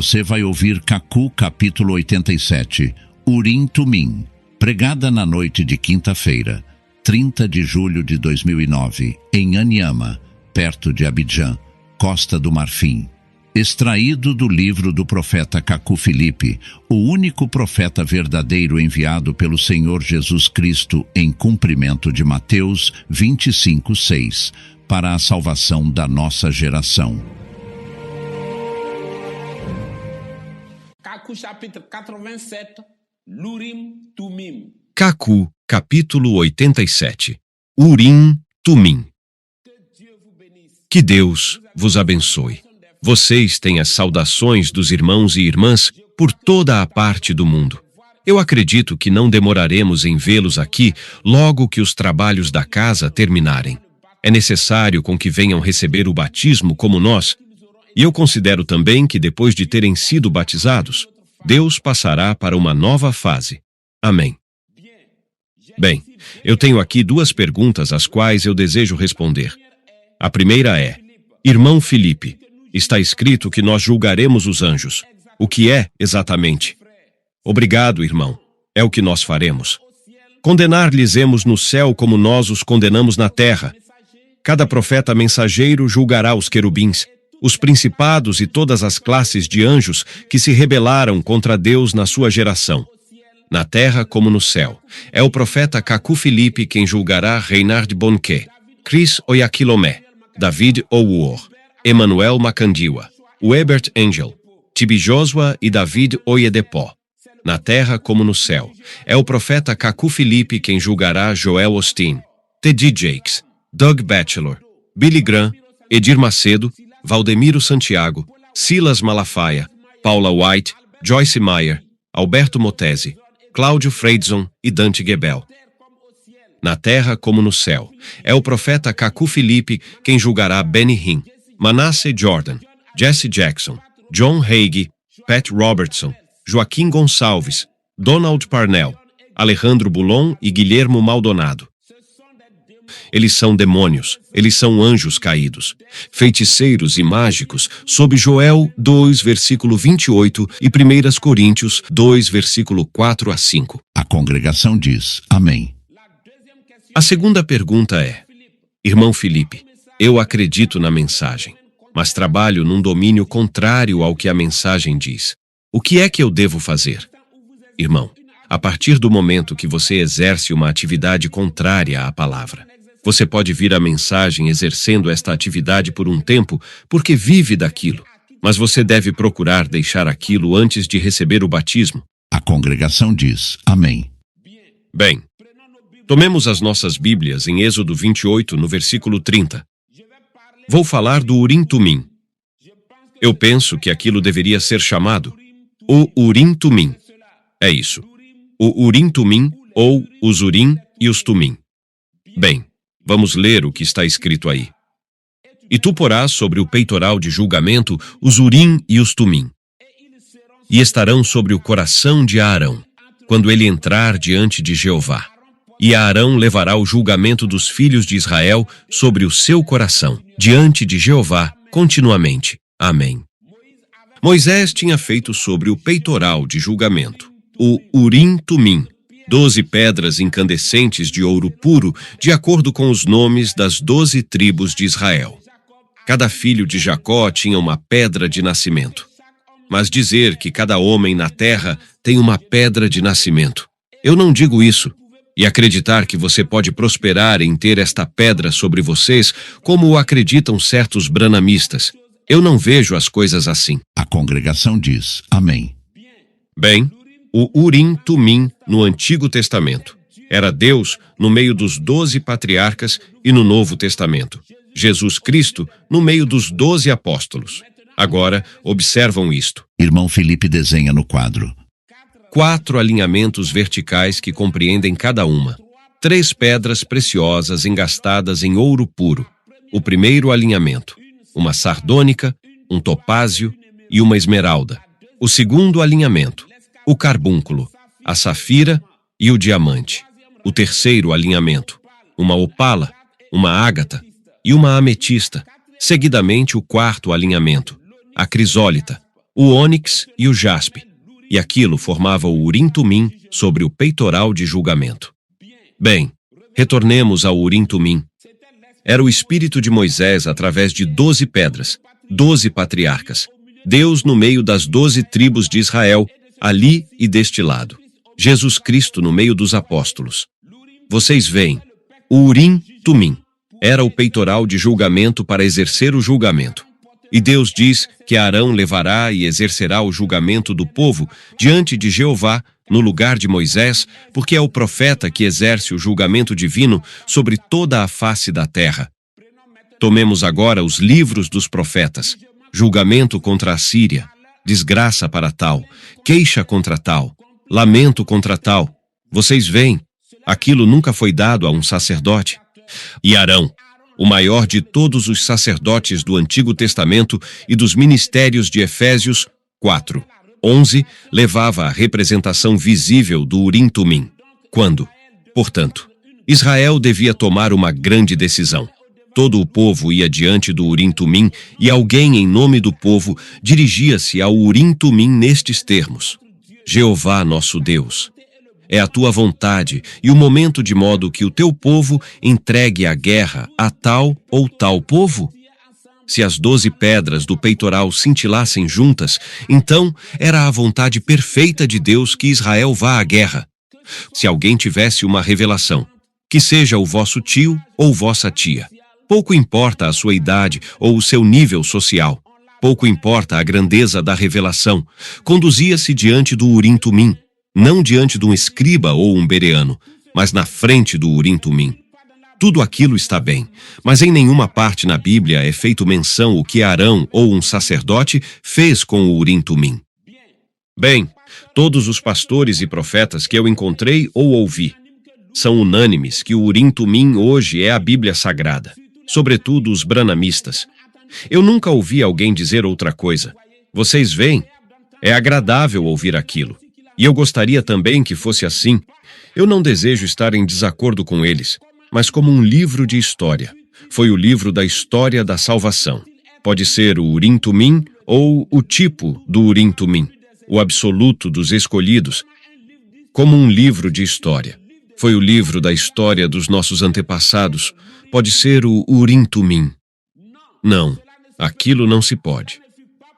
Você vai ouvir Kaku, capítulo 87, Urim Tumim, pregada na noite de quinta-feira, 30 de julho de 2009, em Aniama, perto de Abidjan, Costa do Marfim. Extraído do livro do profeta Kaku Filipe, o único profeta verdadeiro enviado pelo Senhor Jesus Cristo em cumprimento de Mateus 25:6, para a salvação da nossa geração. Kaku, chapitre 87, l'Urim Tumim. Kaku, capítulo 87. Urim Tumim. Que Deus vos abençoe. Vocês têm as saudações dos irmãos e irmãs por toda a parte do mundo. Eu acredito que não demoraremos em vê-los aqui logo que os trabalhos da casa terminarem. É necessário com que venham receber o batismo como nós, e eu considero também que depois de terem sido batizados, Deus passará para uma nova fase. Amém. Bem, eu tenho aqui duas perguntas às quais eu desejo responder. A primeira é: Irmão Filipe, está escrito que nós julgaremos os anjos. O que é exatamente? Obrigado, irmão. É o que nós faremos. Condenar-lhes-emos no céu como nós os condenamos na terra. Cada profeta mensageiro julgará os querubins, os principados e todas as classes de anjos que se rebelaram contra Deus na sua geração. Na terra como no céu. É o profeta Kaku Filipe quem julgará Reinhard Bonnke, Chris Oyakhilome, David Owuor, Emmanuel Makandiwa, Webert Angel, Tibi Josua e David Oyedepo. Na terra como no céu. É o profeta Kaku Filipe quem julgará Joel Osteen, T.D. Jakes, Doug Batchelor, Billy Graham, Edir Macedo, Valdemiro Santiago, Silas Malafaia, Paula White, Joyce Meyer, Alberto Motesi, Cláudio Freidson e Dante Gebel. Na terra como no céu. É o profeta Kaku Filipe quem julgará Benny Hinn, Manasseh Jordan, Jesse Jackson, John Hagee, Pat Robertson, Joaquim Gonçalves, Donald Parnell, Alejandro Bulon e Guilhermo Maldonado. Eles são demônios, eles são anjos caídos, feiticeiros e mágicos, sob Joel 2, versículo 28 e 1 Coríntios 2, versículo 4 a 5. A congregação diz: Amém. A segunda pergunta é: Irmão Filipe, eu acredito na mensagem, mas trabalho num domínio contrário ao que a mensagem diz. O que é que eu devo fazer? Irmão, a partir do momento que você exerce uma atividade contrária à palavra, você pode vir a mensagem exercendo esta atividade por um tempo porque vive daquilo, mas você deve procurar deixar aquilo antes de receber o batismo. A congregação diz: Amém. Bem, tomemos as nossas Bíblias em Êxodo 28, no versículo 30. Vou falar do Urim Tumim. Eu penso que aquilo deveria ser chamado o Urim Tumim. É isso. O Urim Tumim, ou os Urim e os Tumim. Bem, vamos ler o que está escrito aí. E tu porás sobre o peitoral de julgamento os Urim e os Tumim. E estarão sobre o coração de Arão, quando ele entrar diante de Jeová. E Arão levará o julgamento dos filhos de Israel sobre o seu coração, diante de Jeová, continuamente. Amém. Moisés tinha feito sobre o peitoral de julgamento o Urim Tumim, 12 pedras incandescentes de ouro puro, de acordo com os nomes das 12 tribos de Israel. Cada filho de Jacó tinha uma pedra de nascimento. Mas dizer que cada homem na terra tem uma pedra de nascimento, eu não digo isso. E acreditar que você pode prosperar em ter esta pedra sobre vocês, como o acreditam certos branamistas. Eu não vejo as coisas assim. A congregação diz: Amém. Bem, o Urim Tumim no Antigo Testamento era Deus no meio dos 12 patriarcas e no Novo Testamento. Jesus Cristo no meio dos 12 apóstolos. Agora, observam isto. Irmão Filipe desenha no quadro 4 alinhamentos verticais que compreendem cada uma. 3 pedras preciosas engastadas em ouro puro. O primeiro alinhamento: uma sardônica, um topázio e uma esmeralda. O segundo alinhamento: o carbúnculo, a safira e o diamante. O terceiro alinhamento: uma opala, uma ágata e uma ametista. Seguidamente, o quarto alinhamento: a crisólita, o ônix e o jaspe, e aquilo formava o Urim-Tumim sobre o peitoral de julgamento. Bem, retornemos ao Urim-Tumim. Era o espírito de Moisés através de 12 pedras, 12 patriarcas, Deus no meio das 12 tribos de Israel, ali e deste lado, Jesus Cristo no meio dos apóstolos. Vocês veem, o Urim-Tumim era o peitoral de julgamento para exercer o julgamento. E Deus diz que Arão levará e exercerá o julgamento do povo diante de Jeová, no lugar de Moisés, porque é o profeta que exerce o julgamento divino sobre toda a face da terra. Tomemos agora os livros dos profetas: julgamento contra a Síria, desgraça para tal, queixa contra tal, lamento contra tal. Vocês veem, aquilo nunca foi dado a um sacerdote. E Arão, o maior de todos os sacerdotes do Antigo Testamento e dos ministérios de Efésios 4:11, levava a representação visível do Urim-Tumim. Quando, portanto, Israel devia tomar uma grande decisão. Todo o povo ia diante do Urim-Tumim e alguém em nome do povo dirigia-se ao Urim-Tumim nestes termos: Jeová nosso Deus, é a tua vontade e o momento de modo que o teu povo entregue a guerra a tal ou tal povo? Se as 12 pedras do peitoral cintilassem juntas, então era a vontade perfeita de Deus que Israel vá à guerra. Se alguém tivesse uma revelação, que seja o vosso tio ou vossa tia, pouco importa a sua idade ou o seu nível social, pouco importa a grandeza da revelação, conduzia-se diante do Urim-Tumim, não diante de um escriba ou um bereano, mas na frente do Urim-Tumim. Tudo aquilo está bem, mas em nenhuma parte na Bíblia é feito menção o que Arão ou um sacerdote fez com o Urim-Tumim. Bem, todos os pastores e profetas que eu encontrei ou ouvi são unânimes que o Urim-Tumim hoje é a Bíblia Sagrada, sobretudo os branamistas. Eu nunca ouvi alguém dizer outra coisa. Vocês veem? É agradável ouvir aquilo. E eu gostaria também que fosse assim. Eu não desejo estar em desacordo com eles, mas como um livro de história. Foi o livro da história da salvação. Pode ser o Urim-Tumim ou o tipo do Urim-Tumim, o absoluto dos escolhidos, como um livro de história. Foi o livro da história dos nossos antepassados. Pode ser o Urim-Tumim. Não, aquilo não se pode.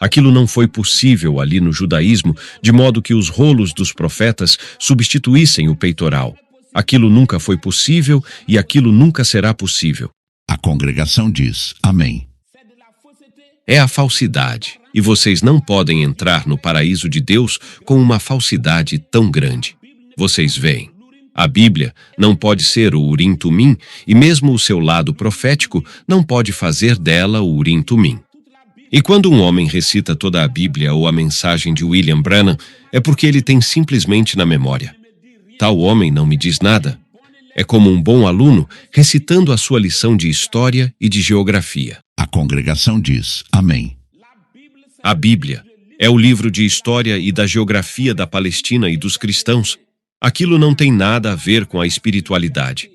Aquilo não foi possível ali no judaísmo, de modo que os rolos dos profetas substituíssem o peitoral. Aquilo nunca foi possível e aquilo nunca será possível. A congregação diz amém. É a falsidade, e vocês não podem entrar no paraíso de Deus com uma falsidade tão grande. Vocês veem, a Bíblia não pode ser o Urim-Tumim e mesmo o seu lado profético não pode fazer dela o Urim-Tumim. E quando um homem recita toda a Bíblia ou a mensagem de William Branham, é porque ele tem simplesmente na memória. Tal homem não me diz nada. É como um bom aluno recitando a sua lição de história e de geografia. A congregação diz amém. A Bíblia é o livro de história e da geografia da Palestina e dos cristãos. Aquilo não tem nada a ver com a espiritualidade.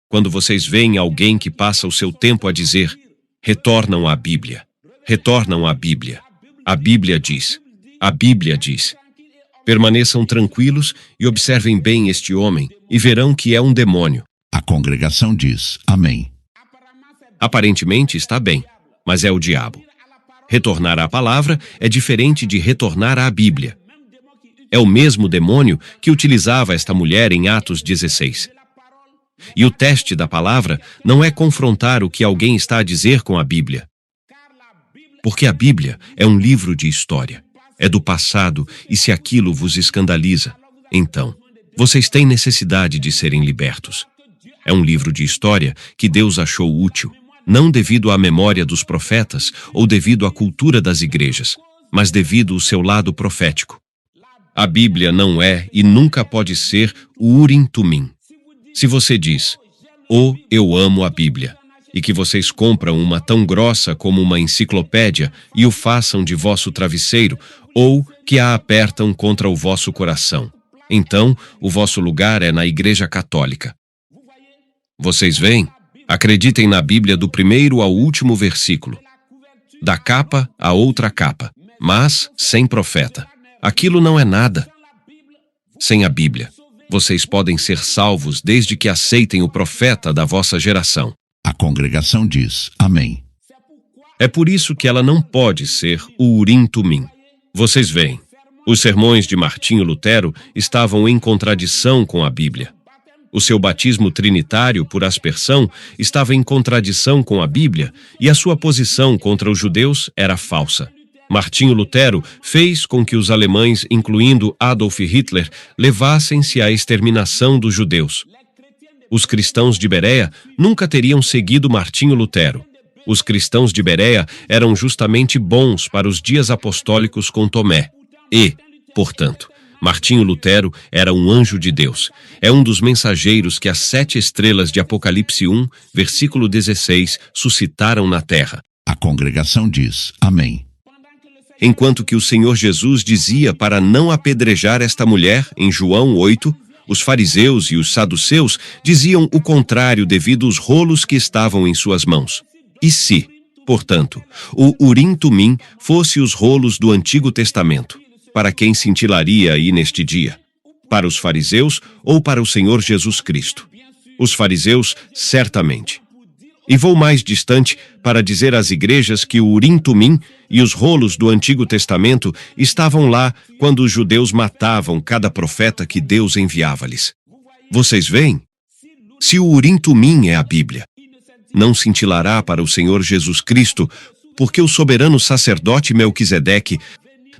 Quando vocês veem alguém que passa o seu tempo a dizer, retornam à Bíblia. Retornam à Bíblia. A Bíblia diz. A Bíblia diz. Permaneçam tranquilos e observem bem este homem e verão que é um demônio. A congregação diz amém. Aparentemente está bem, mas é o diabo. Retornar à palavra é diferente de retornar à Bíblia. É o mesmo demônio que utilizava esta mulher em Atos 16. E o teste da palavra não é confrontar o que alguém está a dizer com a Bíblia. Porque a Bíblia é um livro de história. É do passado, e se aquilo vos escandaliza, então, vocês têm necessidade de serem libertos. É um livro de história que Deus achou útil, não devido à memória dos profetas ou devido à cultura das igrejas, mas devido ao seu lado profético. A Bíblia não é e nunca pode ser o Urim-Tumim. Se você diz, eu amo a Bíblia, e que vocês compram uma tão grossa como uma enciclopédia e o façam de vosso travesseiro, ou que a apertam contra o vosso coração, então o vosso lugar é na Igreja Católica. Vocês veem? Acreditem na Bíblia do primeiro ao último versículo, da capa à outra capa, Mas, sem profeta, aquilo não é nada. Sem a Bíblia, vocês podem ser salvos desde que aceitem o profeta da vossa geração. A congregação diz amém. É por isso que ela não pode ser o Urim Tumim. Vocês veem, os sermões de Martinho Lutero estavam em contradição com a Bíblia. O seu batismo trinitário por aspersão estava em contradição com a Bíblia e a sua posição contra os judeus era falsa. Martinho Lutero fez com que os alemães, incluindo Adolf Hitler, levassem-se à exterminação dos judeus. Os cristãos de Bereia nunca teriam seguido Martinho Lutero. Os cristãos de Bereia eram justamente bons para os dias apostólicos com Tomé. E, portanto, Martinho Lutero era um anjo de Deus. É um dos mensageiros que as 7 estrelas de Apocalipse 1, versículo 16, suscitaram na terra. A congregação diz amém. Enquanto que o Senhor Jesus dizia para não apedrejar esta mulher, em João 8, os fariseus e os saduceus diziam o contrário devido aos rolos que estavam em suas mãos. E se, portanto, o Urim Tumim fosse os rolos do Antigo Testamento, para quem cintilaria aí neste dia? Para os fariseus ou para o Senhor Jesus Cristo? Os fariseus, certamente. E vou mais distante para dizer às igrejas que o Urim Tumim e os rolos do Antigo Testamento estavam lá quando os judeus matavam cada profeta que Deus enviava-lhes. Vocês veem? Se o Urim Tumim é a Bíblia, não cintilará para o Senhor Jesus Cristo, porque o soberano sacerdote Melquisedeque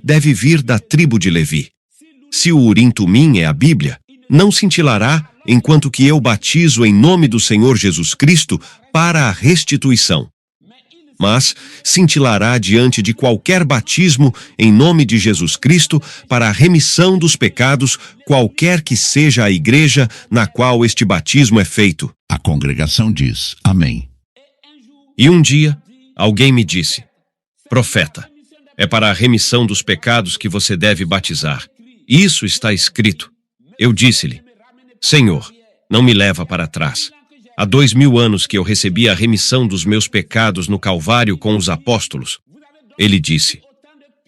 deve vir da tribo de Levi. Se o Urim Tumim é a Bíblia, não cintilará enquanto que eu batizo em nome do Senhor Jesus Cristo para a restituição. Mas cintilará diante de qualquer batismo em nome de Jesus Cristo para a remissão dos pecados, qualquer que seja a igreja na qual este batismo é feito. A congregação diz amém. E um dia, alguém me disse: profeta, é para a remissão dos pecados que você deve batizar. Isso está escrito. Eu disse-lhe: Senhor, não me leva para trás. Há 2000 anos que eu recebi a remissão dos meus pecados no Calvário com os apóstolos. Ele disse: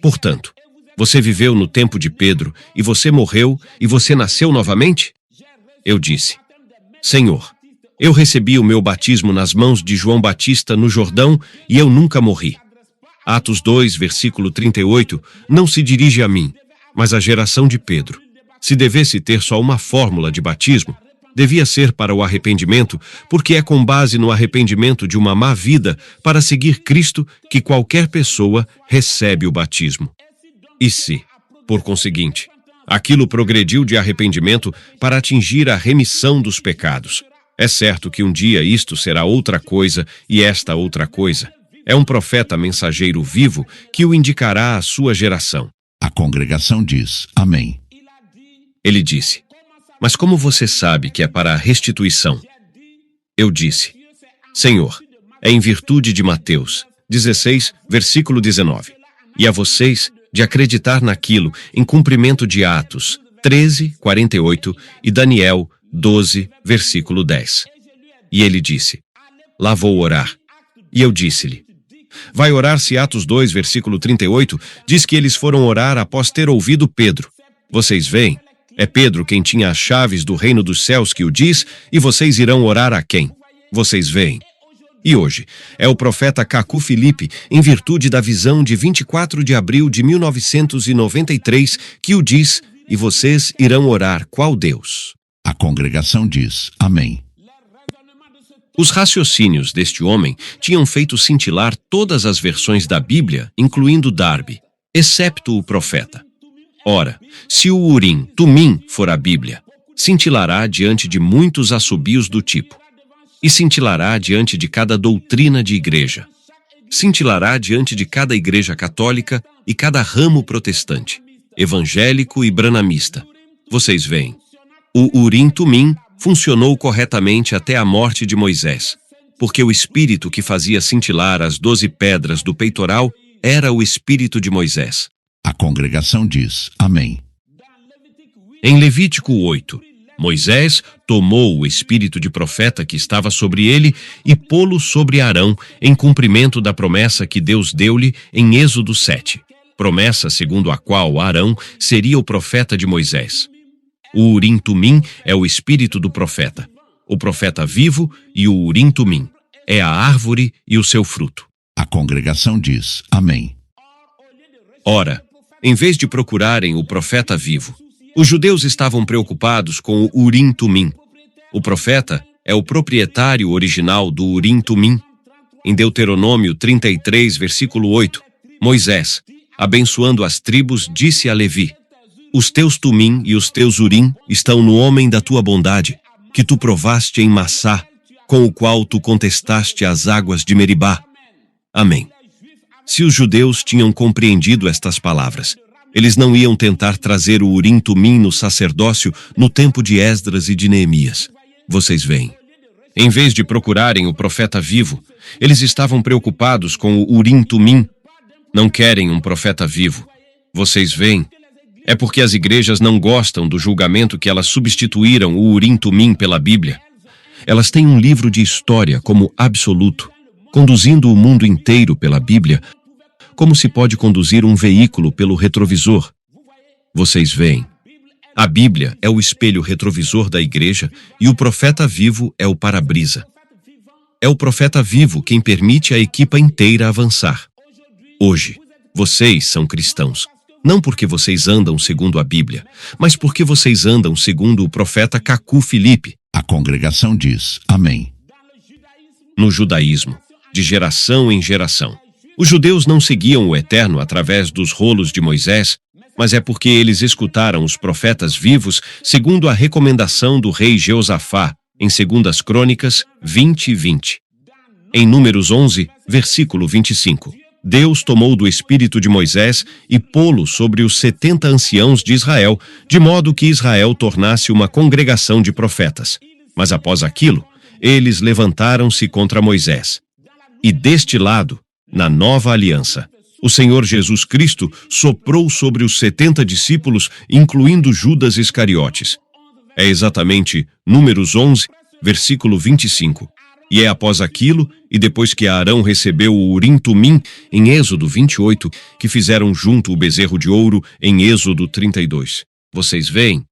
portanto, você viveu no tempo de Pedro, e você morreu, e você nasceu novamente? Eu disse: Senhor, eu recebi o meu batismo nas mãos de João Batista no Jordão, e eu nunca morri. Atos 2, versículo 38, não se dirige a mim, mas à geração de Pedro. Se devesse ter só uma fórmula de batismo, devia ser para o arrependimento, porque é com base no arrependimento de uma má vida para seguir Cristo que qualquer pessoa recebe o batismo. E se, por conseguinte, aquilo progrediu de arrependimento para atingir a remissão dos pecados, é certo que um dia isto será outra coisa e esta outra coisa. É um profeta mensageiro vivo que o indicará à sua geração. A congregação diz amém. Ele disse: mas como você sabe que é para a restituição? Eu disse: Senhor, é em virtude de Mateus 16, versículo 19. E a vocês de acreditar naquilo em cumprimento de Atos 13, 48 e Daniel 12, versículo 10. E ele disse: lá vou orar. E eu disse-lhe: vai orar se Atos 2, versículo 38 diz que eles foram orar após ter ouvido Pedro. Vocês veem? É Pedro quem tinha as chaves do reino dos céus que o diz, e vocês irão orar a quem? Vocês veem. E hoje, é o profeta Cacu Filipe, em virtude da visão de 24 de abril de 1993, que o diz, e vocês irão orar qual Deus? A congregação diz amém. Os raciocínios deste homem tinham feito cintilar todas as versões da Bíblia, incluindo Darby, excepto o profeta. Ora, se o Urim Tumim for a Bíblia, cintilará diante de muitos assobios do tipo, e cintilará diante de cada doutrina de igreja, cintilará diante de cada igreja católica e cada ramo protestante, evangélico e branamista. Vocês veem, o Urim Tumim funcionou corretamente até a morte de Moisés, porque o espírito que fazia cintilar as 12 pedras do peitoral era o espírito de Moisés. A congregação diz amém. Em Levítico 8, Moisés tomou o espírito de profeta que estava sobre ele e pô-lo sobre Arão em cumprimento da promessa que Deus deu-lhe em Êxodo 7. promessa segundo a qual Arão seria o profeta de Moisés. O Urim-Tumim é o espírito do profeta, o profeta vivo, e o Urim-Tumim é a árvore e o seu fruto. A congregação diz amém. Ora, em vez de procurarem o profeta vivo, os judeus estavam preocupados com o Urim-Tumim. O profeta é o proprietário original do Urim-Tumim. Em Deuteronômio 33, versículo 8, Moisés, abençoando as tribos, disse a Levi: os teus Tumim e os teus Urim estão no homem da tua bondade, que tu provaste em Massá, com o qual tu contestaste as águas de Meribá. Amém. Se os judeus tinham compreendido estas palavras, eles não iam tentar trazer o Urim-Tumim no sacerdócio no tempo de Esdras e de Neemias. Vocês veem. Em vez de procurarem o profeta vivo, eles estavam preocupados com o Urim-Tumim. Não querem um profeta vivo. Vocês veem. É porque as igrejas não gostam do julgamento que elas substituíram o Urim-Tumim pela Bíblia. Elas têm um livro de história como absoluto, conduzindo o mundo inteiro pela Bíblia, como se pode conduzir um veículo pelo retrovisor. Vocês veem. A Bíblia é o espelho retrovisor da igreja e o profeta vivo é o para-brisa. É o profeta vivo quem permite a equipa inteira avançar. Hoje, vocês são cristãos, não porque vocês andam segundo a Bíblia, mas porque vocês andam segundo o profeta Cacu Filipe. A congregação diz amém. No judaísmo, de geração em geração, os judeus não seguiam o Eterno através dos rolos de Moisés, mas é porque eles escutaram os profetas vivos segundo a recomendação do rei Jeosafá, em 2 Crônicas 20:20. Em Números 11, versículo 25, Deus tomou do espírito de Moisés e pô-lo sobre os 70 anciãos de Israel, de modo que Israel tornasse uma congregação de profetas. Mas após aquilo, eles levantaram-se contra Moisés. E deste lado, na nova aliança, o Senhor Jesus Cristo soprou sobre os 70 discípulos, incluindo Judas Iscariotes. É exatamente Números 11, versículo 25. E é após aquilo, e depois que Arão recebeu o Urim-Tumim, em Êxodo 28, que fizeram junto o bezerro de ouro, em Êxodo 32. Vocês veem?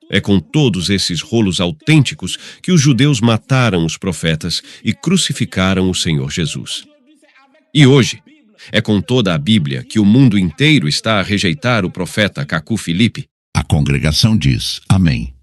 É com todos esses rolos autênticos que os judeus mataram os profetas e crucificaram o Senhor Jesus. E hoje, é com toda a Bíblia que o mundo inteiro está a rejeitar o profeta Cacu Filipe. A congregação diz amém.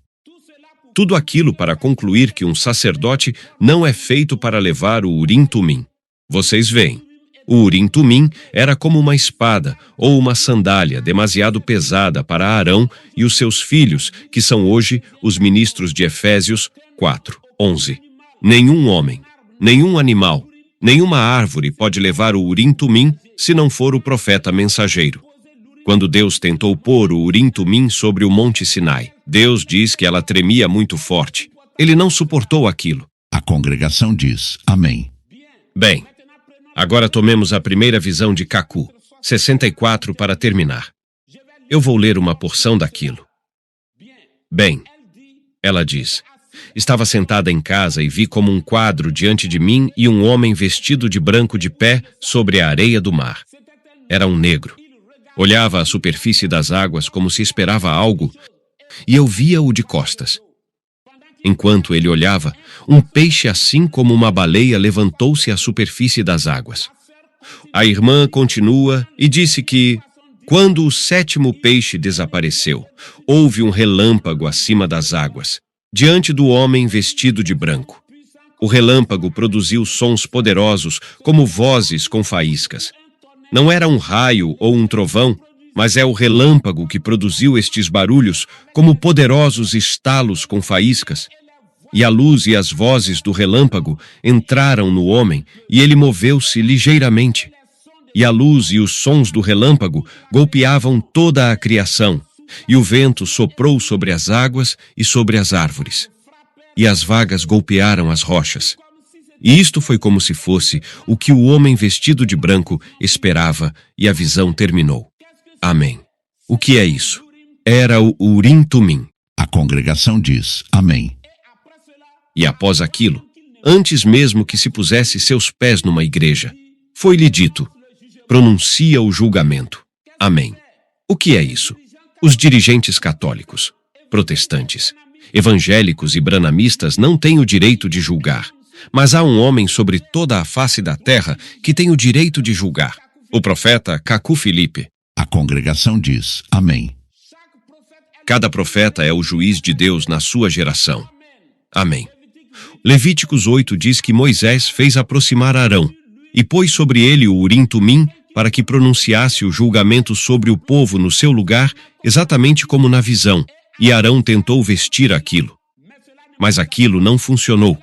Tudo aquilo para concluir que um sacerdote não é feito para levar o Urim-Tumim. Vocês veem, o Urim-Tumim era como uma espada ou uma sandália demasiado pesada para Arão e os seus filhos, que são hoje os ministros de Efésios 4:11. Nenhum homem, nenhum animal, nenhuma árvore pode levar o Urim-Tumim se não for o profeta mensageiro. Quando Deus tentou pôr o Urim-Tumim sobre o Monte Sinai, Deus diz que ela tremia muito forte. Ele não suportou aquilo. A congregação diz amém. Bem, agora tomemos a primeira visão de Cacu, 64, para terminar. Eu vou ler uma porção daquilo. Bem, ela diz: estava sentada em casa e vi como um quadro diante de mim e um homem vestido de branco de pé sobre a areia do mar. Era um negro. Olhava a superfície das águas como se esperava algo, e eu via-o de costas. Enquanto ele olhava, um peixe assim como uma baleia levantou-se à superfície das águas. A irmã continua e disse que, quando o 7º peixe desapareceu, houve um relâmpago acima das águas, diante do homem vestido de branco. O relâmpago produziu sons poderosos, como vozes com faíscas. Não era um raio ou um trovão, mas é o relâmpago que produziu estes barulhos, como poderosos estalos com faíscas. E a luz e as vozes do relâmpago entraram no homem, e ele moveu-se ligeiramente. E a luz e os sons do relâmpago golpeavam toda a criação, e o vento soprou sobre as águas e sobre as árvores. E as vagas golpearam as rochas. E isto foi como se fosse o que o homem vestido de branco esperava, e a visão terminou. Amém. O que é isso? Era o Urim-Tumim. A congregação diz amém. E após aquilo, antes mesmo que se pusesse seus pés numa igreja, foi-lhe dito: pronuncia o julgamento. Amém. O que é isso? Os dirigentes católicos, protestantes, evangélicos e branamistas não têm o direito de julgar, mas há um homem sobre toda a face da terra que tem o direito de julgar, o profeta Cacu Filipe. A congregação diz amém. Cada profeta é o juiz de Deus na sua geração. Amém. Levíticos 8 diz que Moisés fez aproximar Arão e pôs sobre ele o Urim-Tumim para que pronunciasse o julgamento sobre o povo no seu lugar, exatamente como na visão, e Arão tentou vestir aquilo. Mas aquilo não funcionou.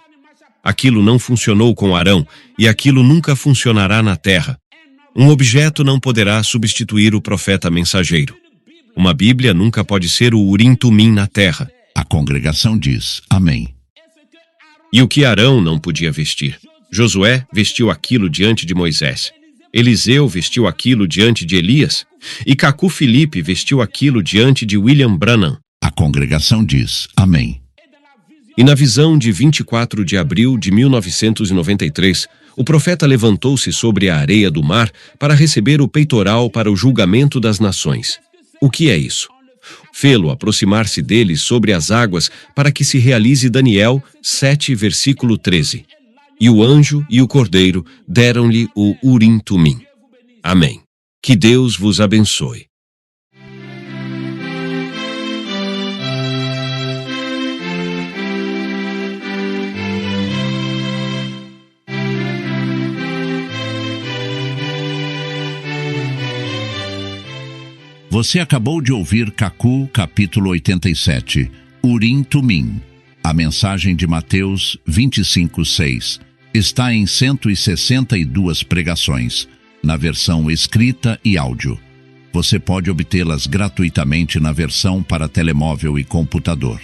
Aquilo não funcionou com Arão, e aquilo nunca funcionará na terra. Um objeto não poderá substituir o profeta mensageiro. Uma Bíblia nunca pode ser o Urim-Tumim na terra. A congregação diz amém. E o que Arão não podia vestir? Josué vestiu aquilo diante de Moisés. Eliseu vestiu aquilo diante de Elias. E Cacu Filipe vestiu aquilo diante de William Branham. A congregação diz amém. E na visão de 24 de abril de 1993, o profeta levantou-se sobre a areia do mar para receber o peitoral para o julgamento das nações. O que é isso? Fê-lo aproximar-se dele sobre as águas para que se realize Daniel 7, versículo 13. E o anjo e o cordeiro deram-lhe o Urim-Tumim. Amém. Que Deus vos abençoe. Você acabou de ouvir Cacu, capítulo 87, Urim-Tumim. A mensagem de Mateus 25:6 está em 162 pregações, na versão escrita e áudio. Você pode obtê-las gratuitamente na versão para telemóvel e computador.